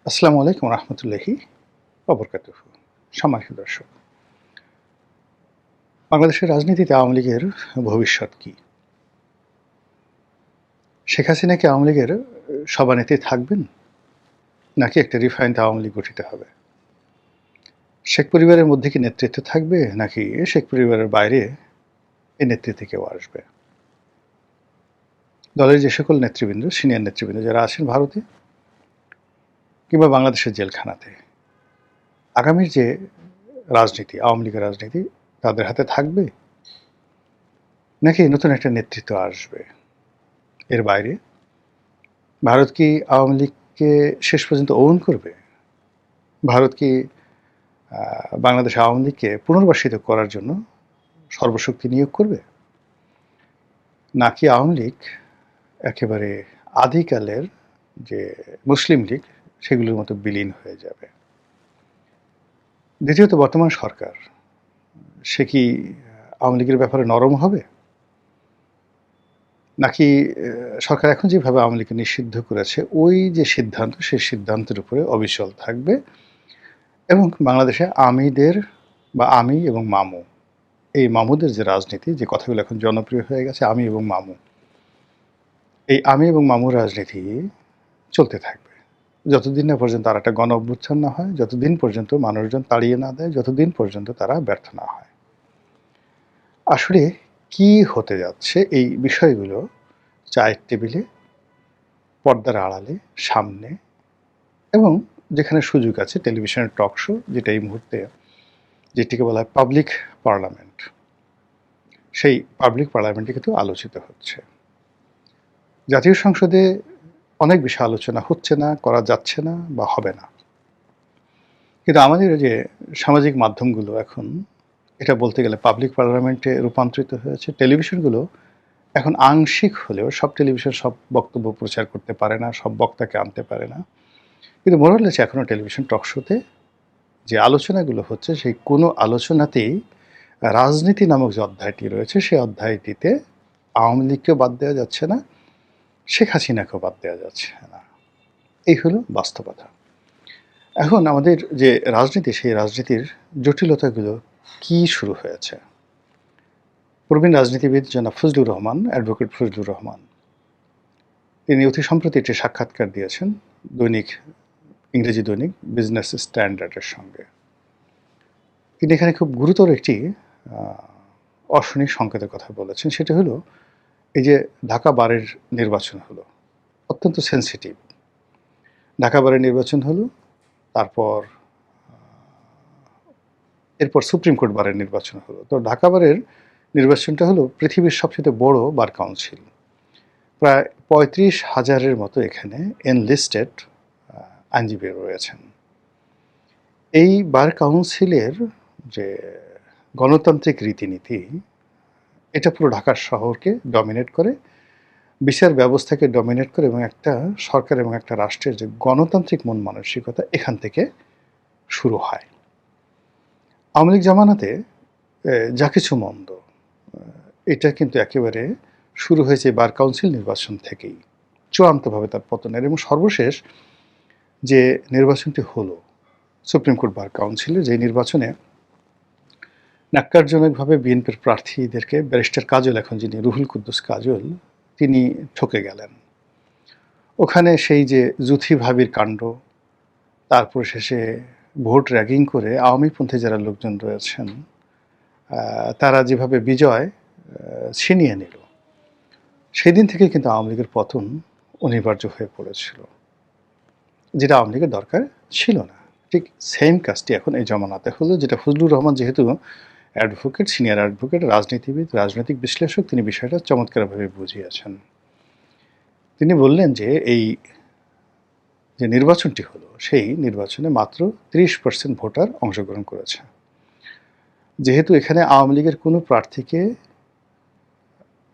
আসসালামু আলাইকুম রহমতুল্লাহি ওবরকাতুহু। সম্মানিত দর্শক, বাংলাদেশের রাজনীতিতে আওয়ামী লীগের ভবিষ্যৎ কি? শেখ হাসিনা কি আওয়ামী লীগের সভানেত্রী থাকবেন, নাকি একটা রিফাইন্ড আওয়ামী লীগ গঠিত হবে? শেখ পরিবারের মধ্যে কি নেতৃত্ব থাকবে, নাকি শেখ পরিবারের বাইরে এই নেতৃত্বে কেউ আসবে? দলের যে সকল নেতৃবৃন্দ, সিনিয়র নেতৃবৃন্দ যারা আছেন ভারতে কিংবা বাংলাদেশের জেলখানাতে, আগামীর যে রাজনীতি, আওয়ামী লীগের রাজনীতি তাদের হাতে থাকবে, নাকি নতুন একটা নেতৃত্ব আসবে? এর বাইরে ভারত কি আওয়ামী লীগকে শেষ পর্যন্ত ওন করবে? ভারত কি বাংলাদেশ আওয়ামী লীগকে পুনর্বাসিত করার জন্য সর্বশক্তি নিয়োগ করবে, নাকি আওয়ামী লীগ একেবারে আদিকালের যে মুসলিম লীগ সেগুলোর মতো বিলীন হয়ে যাবে? দ্বিতীয়ত, বর্তমান সরকার সে কি আওয়ামী লীগের ব্যাপারে নরম হবে, নাকি সরকার এখন যেভাবে আওয়ামী লীগকে নিষিদ্ধ করেছে ওই যে সিদ্ধান্ত, সেই সিদ্ধান্তের উপরে অবিচল থাকবে এবং বাংলাদেশে আমিদের বা আমি এবং মামু, এই মামুদের যে রাজনীতি, যে কথাগুলো এখন জনপ্রিয় হয়ে গেছে, আমি এবং মামু, এই আমি এবং মামুর রাজনীতি চলতে থাকবে যতদিন না পর্যন্ত আর একটা গণ অভ্যুত্থান না হয়, যতদিন পর্যন্ত মানুষজন তাড়িয়ে না দেয়, যতদিন পর্যন্ত তারা ব্যর্থ না হয়। আসলে কি হতে যাচ্ছে এই বিষয়গুলো চায়ের টেবিলে, পর্দার আড়ালে, সামনে এবং যেখানে সুযোগ আছে টেলিভিশনের টক শো, যেটা এই মুহূর্তে যেটিকে বলা হয় পাবলিক পার্লামেন্ট, সেই পাবলিক পার্লামেন্টে কিন্তু আলোচিত হচ্ছে। জাতীয় সংসদে অনেক বিষয় আলোচনা হচ্ছে না, করা যাচ্ছে না বা হবে না, কিন্তু আমাদের যে সামাজিক মাধ্যমগুলো এখন এটা বলতে গেলে পাবলিক পার্লামেন্টে রূপান্তরিত হয়েছে। টেলিভিশনগুলো এখন আংশিক হলেও, সব টেলিভিশন সব বক্তব্য প্রচার করতে পারে না, সব বক্তাকে আনতে পারে না, কিন্তু মোরালেস এখনও টেলিভিশন টক শোতে যে আলোচনাগুলো হচ্ছে সেই কোনো আলোচনাতেই রাজনীতি নামক যে অধ্যায়টি রয়েছে সেই অধ্যায়টিতে আওয়ামী লীগকেও বাদ দেওয়া যাচ্ছে না, শেখ হাসিনাকেও বাদ দেওয়া যাচ্ছে না। এই হলো বাস্তবতা। এখন আমাদের যে রাজনীতি, সেই রাজনীতির জটিলতাগুলো কি শুরু হয়েছে? প্রবীণ রাজনীতিবিদ জনাব ফজলুর রহমান, অ্যাডভোকেট ফজলুর রহমান, তিনি অতি সম্প্রতি একটি সাক্ষাৎকার দিয়েছেন দৈনিক, ইংরেজি দৈনিক বিজনেস স্ট্যান্ডার্ডের সঙ্গে। তিনি এখানে খুব গুরুতর একটি অশনি সংকেতের কথা বলেছেন। সেটা হলো এই যে ঢাকা বারের নির্বাচন হলো, অত্যন্ত সেন্সিটিভ। ঢাকা বারের নির্বাচন হলো, তারপর এরপর সুপ্রিম কোর্ট বারের নির্বাচন হলো। তো ঢাকা বারের নির্বাচনটা হলো পৃথিবীর সবচেয়ে বড় বার কাউন্সিল। প্রায় ৩৫,০০০-এর মতো এখানে এনলিস্টেড আইনজীবী রয়েছেন। এই বার কাউন্সিলের যে গণতান্ত্রিক রীতিনীতি, এটা পুরো ঢাকা শহরকে ডমিনেট করে, বিচার ব্যবস্থাকে ডমিনেট করে, এবং একটা সরকার এবং একটা রাষ্ট্রের যে গণতান্ত্রিক মন মানসিকতা এখান থেকে শুরু হয়। আওয়ামী লীগ জামানাতে যা কিছু মন্দ, এটা কিন্তু একেবারে শুরু হয়েছে বার কাউন্সিল নির্বাচন থেকেই, চূড়ান্তভাবে তার পতনের। এবং সর্বশেষ যে নির্বাচনটি হলো সুপ্রিম কোর্ট বার কাউন্সিলের, যে নির্বাচনে ন্যাক্কারজনকভাবে বিএনপির প্রার্থীদেরকে ব্যারিস্টার কাজল, এখন যিনি রুহুল কুদ্দুস কাজল, তিনি ঠকে গেলেন। ওখানে সেই যে জুথি ভাবির কাণ্ড, তারপর শেষে ভোট র্যাগিং করে আওয়ামীপন্থী যারা লোকজন রয়েছেন তারা যেভাবে বিজয় ছিনিয়ে নিল, সেই দিন থেকে কিন্তু আওয়ামী লীগের পতন অনিবার্য হয়ে পড়েছিল, যেটা আওয়ামী লীগের দরকার ছিল না। ঠিক সেম কাজটি এখন এই জমানাতে হলো, যেটা ফজলুর রহমান যেহেতু অ্যাডভোকেট, সিনিয়র অ্যাডভোকেট, রাজনীতিবিদ, রাজনৈতিক বিশ্লেষক, তিনি বিষয়টা চমৎকারভাবে বুঝিয়েছেন। তিনি বললেন যে এই যে নির্বাচনটি হলো, সেই নির্বাচনে মাত্র 30% ভোটার অংশগ্রহণ করেছে। যেহেতু এখানে আওয়ামী লীগের কোনো প্রার্থীকে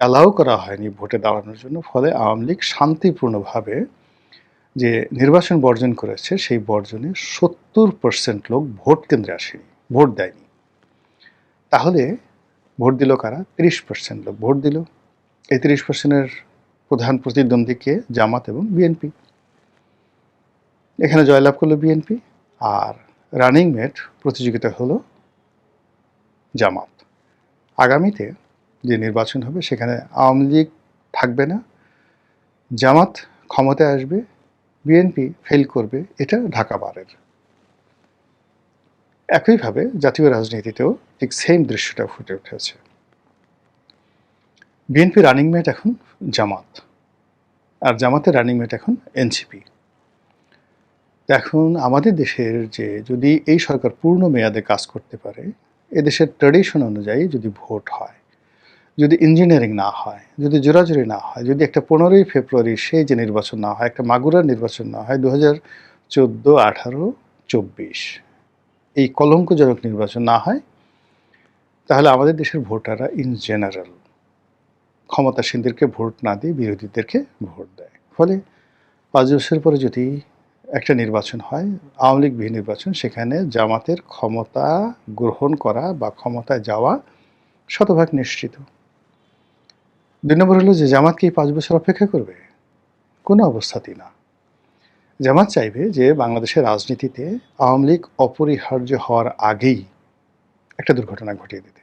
অ্যালাউ করা হয়নি ভোটে দাঁড়ানোর জন্য, ফলে আওয়ামী লীগ শান্তিপূর্ণভাবে যে নির্বাচন বর্জন করেছে, সেই বর্জনে 70% লোক ভোট কেন্দ্রে আসেনি, ভোট দেয়নি। তাহলে ভোট দিল কারা? 30% লোক ভোট দিল। এই 30%-এর প্রধান প্রতিদ্বন্দ্বীকে জামাত এবং বিএনপি। এখানে জয়লাভ করলো বিএনপি, আর রানিং মেট প্রতিযোগিতা হলো জামাত। আগামীতে যে নির্বাচন হবে সেখানে আওয়ামী লীগ থাকবে না, জামাত ক্ষমতায় আসবে, বিএনপি ফেল করবে, এটা ঢাকা বারের। একইভাবে জাতীয় রাজনীতিতেও ঠিক সেম দৃশ্যটা ফুটে উঠেছে। বিএনপি রানিং মেট এখন জামাত, আর জামাতের রানিং মেট এখন এনসিপি। এখন আমাদের দেশের যে যদি এই সরকার পূর্ণ মেয়াদে কাজ করতে পারে, এদেশের ট্র্যাডিশন অনুযায়ী যদি ভোট হয়, যদি ইঞ্জিনিয়ারিং না হয়, যদি জোরাজুরি না হয়, যদি একটা 15ই ফেব্রুয়ারি সেই যে নির্বাচন না হয়, একটা মাগুরার নির্বাচন না হয়, 2014, 18, 24 এই কলঙ্কজনক নির্বাচন না হয়, তাহলে আমাদের দেশের ভোটাররা ইন জেনারেল ক্ষমতাসীনদেরকে ভোট না দিয়ে বিরোধীদেরকে ভোট দেয়। ফলে 5 বছর পরে যদি একটা নির্বাচন হয়, আওয়ামী লীগ বিহীন নির্বাচন, সেখানে জামাতের ক্ষমতা গ্রহণ করা বা ক্ষমতায় যাওয়া শতভাগ নিশ্চিত। 2 নম্বর হলো যে জামাত কি 5 বছর অপেক্ষা করবে? কোনো অবস্থাতেই না। জামাত চাইবে যে বাংলাদেশের রাজনীতিতে আওয়ামী লীগ অপরিহার্য হওয়ার আগেই একটা দুর্ঘটনা ঘটিয়ে দিতে।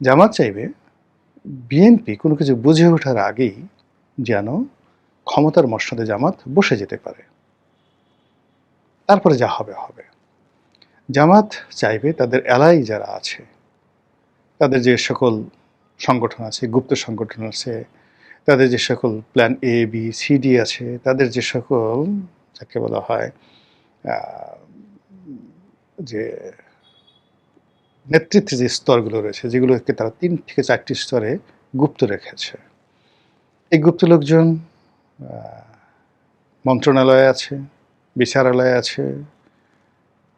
জামাত চাইবে বিএনপি কোনো কিছু বুঝে ওঠার আগেই যেন ক্ষমতার মসনদে জামাত বসে যেতে পারে, তারপরে যা হবে হবে। জামাত চাইবে তাদের এলাই যারা আছে, তাদের যে সকল সংগঠন আছে, গুপ্ত সংগঠন আছে, তাদের যে সকল plan A B C D আছে, তাদের যে সকল যাকে বলা হয় যে নেতৃত্বের যে স্তরগুলো রয়েছে, যেগুলোকে তারা 3 থেকে 4টি স্তরে গুপ্ত রেখেছে, এই গুপ্ত লোকজন মন্ত্রণালয়ে আছে, বিচারালয়ে আছে,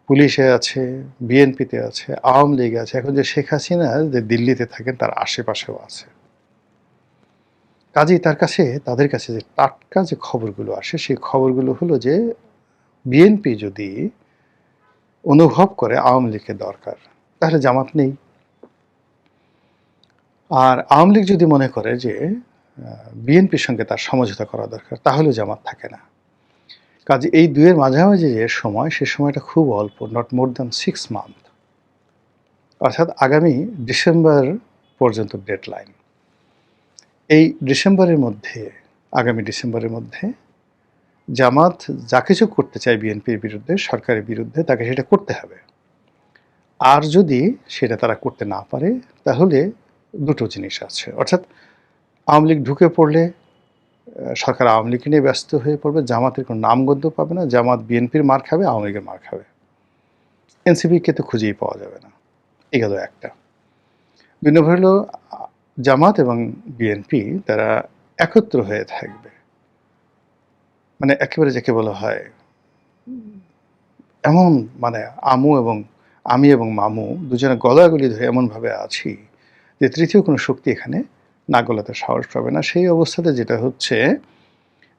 পুলিশে আছে, বিএনপিতে আছে, আওয়ামী লীগে আছে, এখন যে শেখ হাসিনা যে দিল্লিতে থাকেন তার আশেপাশেও আছে। কাজেই তাদের কাছে যে টাটকা যে খবরগুলো আসে, সেই খবরগুলো হলো যে বিএনপি যদি অনুভব করে আওয়ামী লীগের দরকার, তাহলে জামাত নেই। আর আওয়ামী লীগ যদি মনে করে যে বিএনপির সঙ্গে তার সমঝোতা করা দরকার, তাহলে জামাত থাকে না। কাজে এই দুয়ের মাঝামাঝি যে সময়, সে সময়টা খুব অল্প, নট মোর দ্যান 6 মান্থ, অর্থাৎ আগামী ডিসেম্বর পর্যন্ত ডেডলাইন। এই আগামী ডিসেম্বরের মধ্যে জামাত যা কিছু করতে চায় বিএনপির বিরুদ্ধে, সরকারের বিরুদ্ধে, তাকে সেটা করতে হবে। আর যদি সেটা তারা করতে না পারে, তাহলে দুটো জিনিস আছে, অর্থাৎ আওয়ামী লীগ ঢুকে পড়লে সরকার আওয়ামী লীগকে নিয়ে ব্যস্ত হয়ে পড়বে, জামাতের কোনো নামগন্ধ পাবে না, জামাত বিএনপির মার খাবে, আওয়ামী লীগের মার খাবে, এনসিপিকে তো খুঁজেই পাওয়া যাবে না। এই গেল একটা। 2 নম্বর হলো জামাত এবং বিএনপি তারা একত্র হয়ে থাকবে, মানে একেবারে যাকে বলা হয় এমন, মানে আমি এবং মামু দুজনে গলাগলি ধরে এমনভাবে আছি যে তৃতীয় কোনো শক্তি এখানে না গলাতে সাহস পাবে না। সেই অবস্থাতে যেটা হচ্ছে,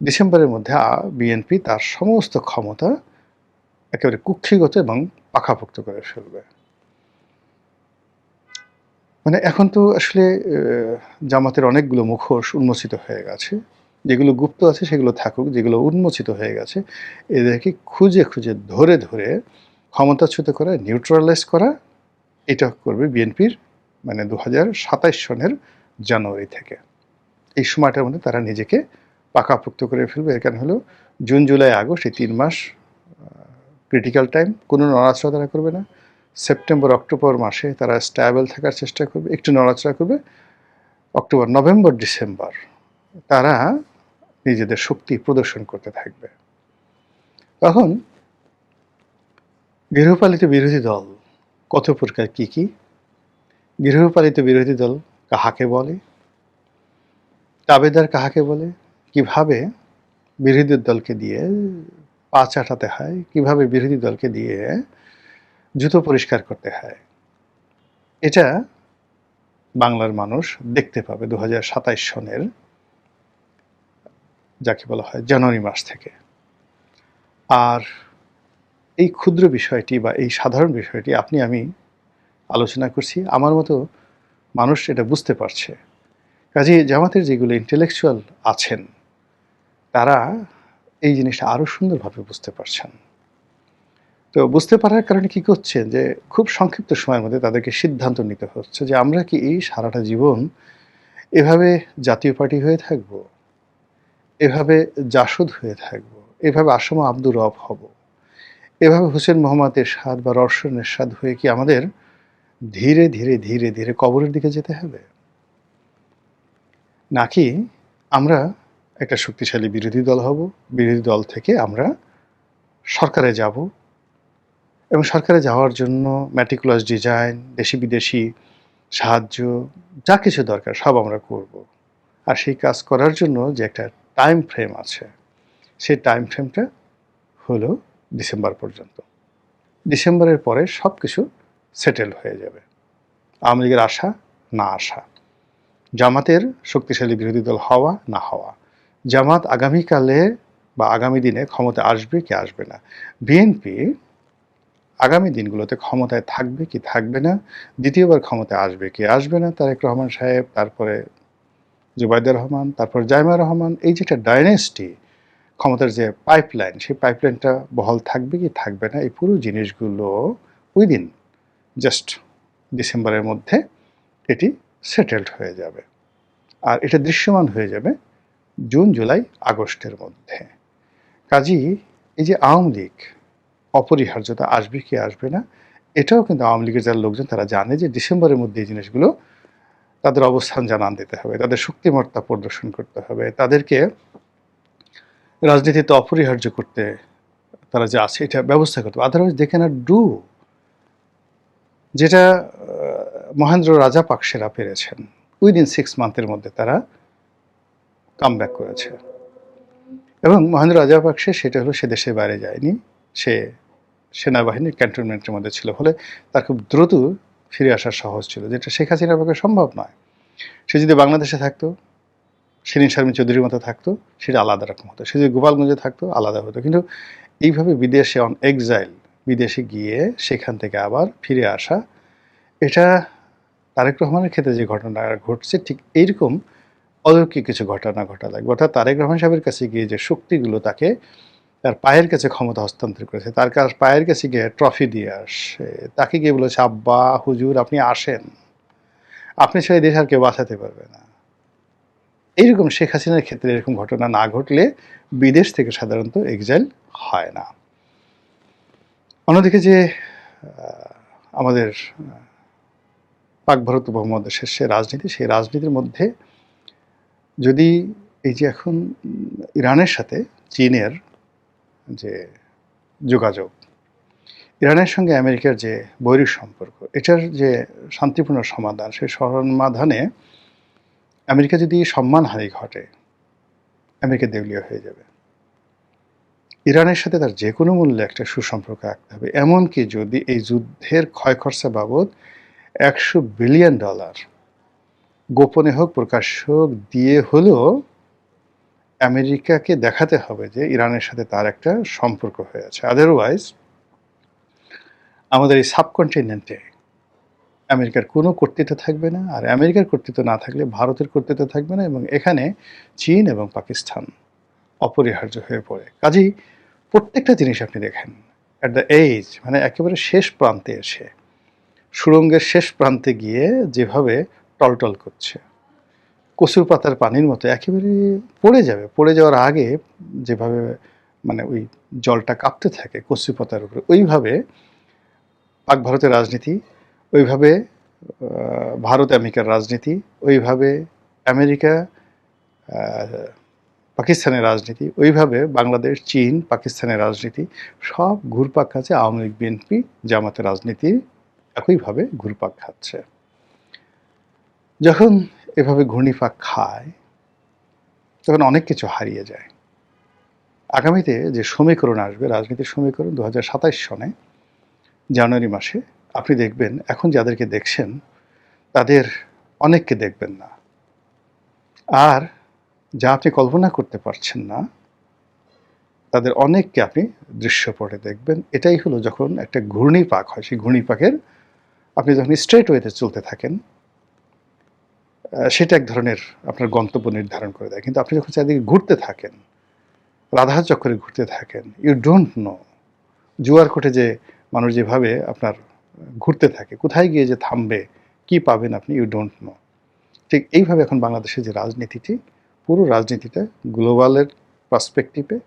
ডিসেম্বরের মধ্যে বিএনপি তার সমস্ত ক্ষমতা একেবারে কুক্ষিগত এবং পাকাপোক্ত করে ফেলবে। মানে এখন তো আসলে জামাতের অনেকগুলো মুখোশ উন্মোচিত হয়ে গেছে, যেগুলো গুপ্ত আছে সেগুলো থাকুক, যেগুলো উন্মোচিত হয়ে গেছে এদেরকে খুঁজে খুঁজে ধরে ধরে ক্ষমতাচ্যুত করা, নিউট্রালাইজ করা, এটা করবে বিএনপির, মানে 2027 সনের জানুয়ারি থেকে। এই সময়টার মধ্যে তারা নিজেকে পাকাপোক্ত করে ফেলবে। এর কারণ হলো জুন জুলাই আগস্ট এই 3 মাস ক্রিটিক্যাল টাইম, কোনো নড়াচড়া তারা করবে না। সেপ্টেম্বর অক্টোবর মাসে তারা স্ট্যাবল থাকার চেষ্টা করবে, একটু নড়াচড়া করবে। অক্টোবর নভেম্বর ডিসেম্বর তারা নিজেদের শক্তি প্রদর্শন করতে থাকবে। তখন গৃহপালিত বিরোধী দল কত প্রকার, কি কি গৃহপালিত বিরোধী দল কাহাকে বলে, তাবেদার কাহাকে বলে, কিভাবে বিরোধী দলকে দিয়ে পা চাটাতে হয়, কিভাবে বিরোধী দলকে দিয়ে জুতো পরিষ্কার করতে হয়, এটা বাংলার মানুষ দেখতে পাবে 2027 সনের যাকে বলা হয় জানুয়ারি মাস থেকে। আর এই ক্ষুদ্র বিষয়টি বা এই সাধারণ বিষয়টি আপনি আমি আলোচনা করছি, আমার মতো মানুষ এটা বুঝতে পারছে। কাজে জামাতের যেগুলো ইন্টেলেকচুয়াল আছেন, তারা এই জিনিসটা আরও সুন্দরভাবে বুঝতে পারছেন। তো বুঝতে পারার কারণে কি করছেন যে খুব সংক্ষিপ্ত সময়ের মধ্যে তাদেরকে সিদ্ধান্ত নিতে হচ্ছে যে আমরা কি এই সারাটা জীবন এভাবে জাতীয় পার্টি হয়ে থাকব, এভাবে জাসদ হয়ে থাকব, এভাবে আসম আব্দুর রব হব, এভাবে হোসেন মোহাম্মদ এরশাদ বা রওশন এরশাদ হয়ে কি আমাদের ধীরে ধীরে ধীরে ধীরে কবরের দিকে যেতে হবে, নাকি আমরা একটা শক্তিশালী বিরোধী দল হব, বিরোধী দল থেকে আমরা সরকারে যাব এবং সরকারে যাওয়ার জন্য ম্যাটিকুলাস ডিজাইন, দেশি বিদেশি সাহায্য, যা কিছু দরকার সব আমরা করব। আর সেই কাজ করার জন্য যে একটা টাইম ফ্রেম আছে, সেই টাইম ফ্রেমটা হলো ডিসেম্বর পর্যন্ত। ডিসেম্বরের পরে সব কিছু সেটেল হয়ে যাবে। আওয়ামী লীগের আসা না আসা, জামাতের শক্তিশালী বিরোধী দল হওয়া না হওয়া, জামাত আগামীকালে বা আগামী দিনে ক্ষমতা আসবে কি আসবে না, বিএনপি আগামী দিনগুলোতে ক্ষমতায় থাকবে কি থাকবে না, দ্বিতীয়বার ক্ষমতায় আসবে কি আসবে না, তারেক রহমান সাহেব, তারপরে জুবাইদুর রহমান, তারপর জাইমা রহমান, এই যেটা ডাইনেস্টি, ক্ষমতার যে পাইপলাইন, সেই পাইপলাইনটা বহাল থাকবে কি থাকবে না, এই পুরো জিনিসগুলো উইদিন জাস্ট ডিসেম্বরের মধ্যে এটি সেটেলড হয়ে যাবে। আর এটা দৃশ্যমান হয়ে যাবে জুন, জুলাই, আগস্টের মধ্যে। কাজেই এই যে আওয়ামী লীগ অপরিহার্যতা আসবে কি আসবে না, এটাও কিন্তু আওয়ামী লীগের যারা লোকজন তারা জানে যে ডিসেম্বরের মধ্যে এই জিনিসগুলো তাদের অবস্থান জানান দিতে হবে, তাদের শক্তিমত্তা প্রদর্শন করতে হবে, তাদেরকে রাজনীতিতে অপরিহার্য করতে তারা যে আছে এটা ব্যবস্থা করতে হবে। আদারওয়াইজ দে ক্যানট ডু যেটা মহেন্দ্র রাজাপাকসেরা পেরেছেন। উইদিন 6 মান্থের মধ্যে তারা কামব্যাক করেছে। এবং মহেন্দ্র রাজাপাকসে সেটা হলো সে দেশের বাইরে যায়নি, সে সেনাবাহিনীর ক্যান্টনমেন্টের মধ্যে ছিল, ফলে তার খুব দ্রুত ফিরে আসা সহজ ছিল, যেটা শেখ হাসিনার পক্ষে সম্ভব নয়। সে যদি বাংলাদেশে থাকতো, শিরিন শারমিন চৌধুরীর মতো থাকতো, সেটা আলাদা রকম হতো। সে যদি গোপালগঞ্জে থাকতো আলাদা হতো। কিন্তু এইভাবে বিদেশে অন এক্সাইল, বিদেশে গিয়ে সেখান থেকে আবার ফিরে আসা, এটা তারেক রহমানের ক্ষেত্রে যে ঘটনা ঘটছে ঠিক এইরকম অলৌকিক কিছু ঘটনা ঘটা লাগবে। অর্থাৎ তারেক রহমান সাহেবের কাছে গিয়ে যে শক্তিগুলো তাকে তার পায়ের কাছে ক্ষমতা হস্তান্তর করেছে, তার পায়ের কাছে গিয়ে ট্রফি দিয়ে আসে, তাকে গিয়ে বলেছে আব্বা হুজুর আপনি আসেন, আপনি ছাড়া দেশ আর কেউ বাঁচাতে পারবে না। এইরকম শেখ হাসিনার ক্ষেত্রে এরকম ঘটনা না ঘটলে বিদেশ থেকে সাধারণত এক্সাইল হয় না। অন্যদিকে যে আমাদের পাক ভারত উপমহাদেশের সে রাজনীতি, সেই রাজনীতির মধ্যে যদি এই যে এখন ইরানের সাথে চীনের যে যোগাযোগ, ইরানের সঙ্গে আমেরিকার যে বৈরী সম্পর্ক, এটার যে শান্তিপূর্ণ সমাধান, সেই সমাধানে আমেরিকা যদি সম্মানহানি ঘটে, আমেরিকা দেউলিয়া হয়ে যাবে। ইরানের সাথে তার যে কোনো মূল্যে একটা সুসম্পর্ক রাখতে হবে। এমনকি যদি এই যুদ্ধের ক্ষয় খরচা বাবদ $100 বিলিয়ন গোপনে হোক প্রকাশ্য হোক দিয়ে হলেও আমেরিকাকে দেখাতে হবে যে ইরানের সাথে তার একটা সম্পর্ক হয়ে আছে। আদারওয়াইজ আমাদের এই সাবকন্টিনেন্টে আমেরিকার কোনো কর্তৃত্ব থাকবে না, আর আমেরিকার কর্তৃত্ব না থাকলে ভারতের কর্তৃত্ব থাকবে না, এবং এখানে চীন এবং পাকিস্তান অপরিহার্য হয়ে পড়ে। কাজেই প্রত্যেকটা জিনিস আপনি দেখেন অ্যাট দ্য এজ, মানে একেবারে শেষ প্রান্তে এসে, সুড়ঙ্গের শেষ প্রান্তে গিয়ে যেভাবে টলটল করছে, কচুর পাতার পানির মতো একেবারে পড়ে যাবে, পড়ে যাওয়ার আগে যেভাবে মানে ওই জলটা কাঁপতে থাকে কচু পাতার উপরে, ওইভাবে পাক ভারতের রাজনীতি, ওইভাবে ভারত আমেরিকার রাজনীতি, ওইভাবে আমেরিকা পাকিস্তানের রাজনীতি, ওইভাবে বাংলাদেশ, চীন, পাকিস্তানের রাজনীতি, সব ঘুরপাক খাচ্ছে আওয়ামী লীগ, বিএনপি, জামাতের রাজনীতি একইভাবে ঘুরপাক খাচ্ছে। যখন এভাবে ঘূর্ণিপাক খায় তখন অনেক কিছু হারিয়ে যায়। আগামীতে যে সমীকরণ আসবে, রাজনীতির সমীকরণ 2027 সনে জানুয়ারি মাসে, আপনি দেখবেন এখন যাদেরকে দেখছেন তাদের অনেককে দেখবেন না, আর যা আপনি কল্পনা করতে পারছেন না তাদের অনেককে আপনি দৃশ্যপটে দেখবেন। এটাই হলো যখন একটা ঘূর্ণিপাক হয়, সেই ঘূর্ণিপাকের আপনি যখন স্ট্রেট ওয়েতে চলতে থাকেন, সেটা এক ধরনের আপনার গন্তব্য নির্ধারণ করে দেয়। কিন্তু আপনি যখন চারিদিকে ঘুরতে থাকেন, রাধার চক্করে ঘুরতে থাকেন, ইউ ডোন্ট নো জুয়ার কোর্টে যে মানুষ যেভাবে আপনার ঘুরতে থাকে, কোথায় গিয়ে যে থামবে, কি পাবেন আপনি, ইউ ডোন্ট নো। ঠিক এইভাবে এখন বাংলাদেশের যে রাজনীতিটি, পুরো রাজনীতিটা গ্লোবালের পার্সপেক্টিভে,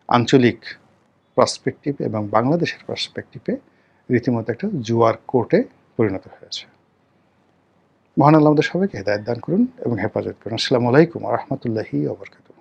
আঞ্চলিক পার্সপেক্টিভে এবং বাংলাদেশের পার্সপেক্টিভে রীতিমতো একটা জুয়ার কোর্টে পরিণত হয়েছে। মহান আল্লাহ আমাদের সবাইকে হেদায়েত দান করুন এবং হেফাজত করুন। আসসালামু আলাইকুম ওয়া রাহমাতুল্লাহি ওয়া বারাকাতুহু।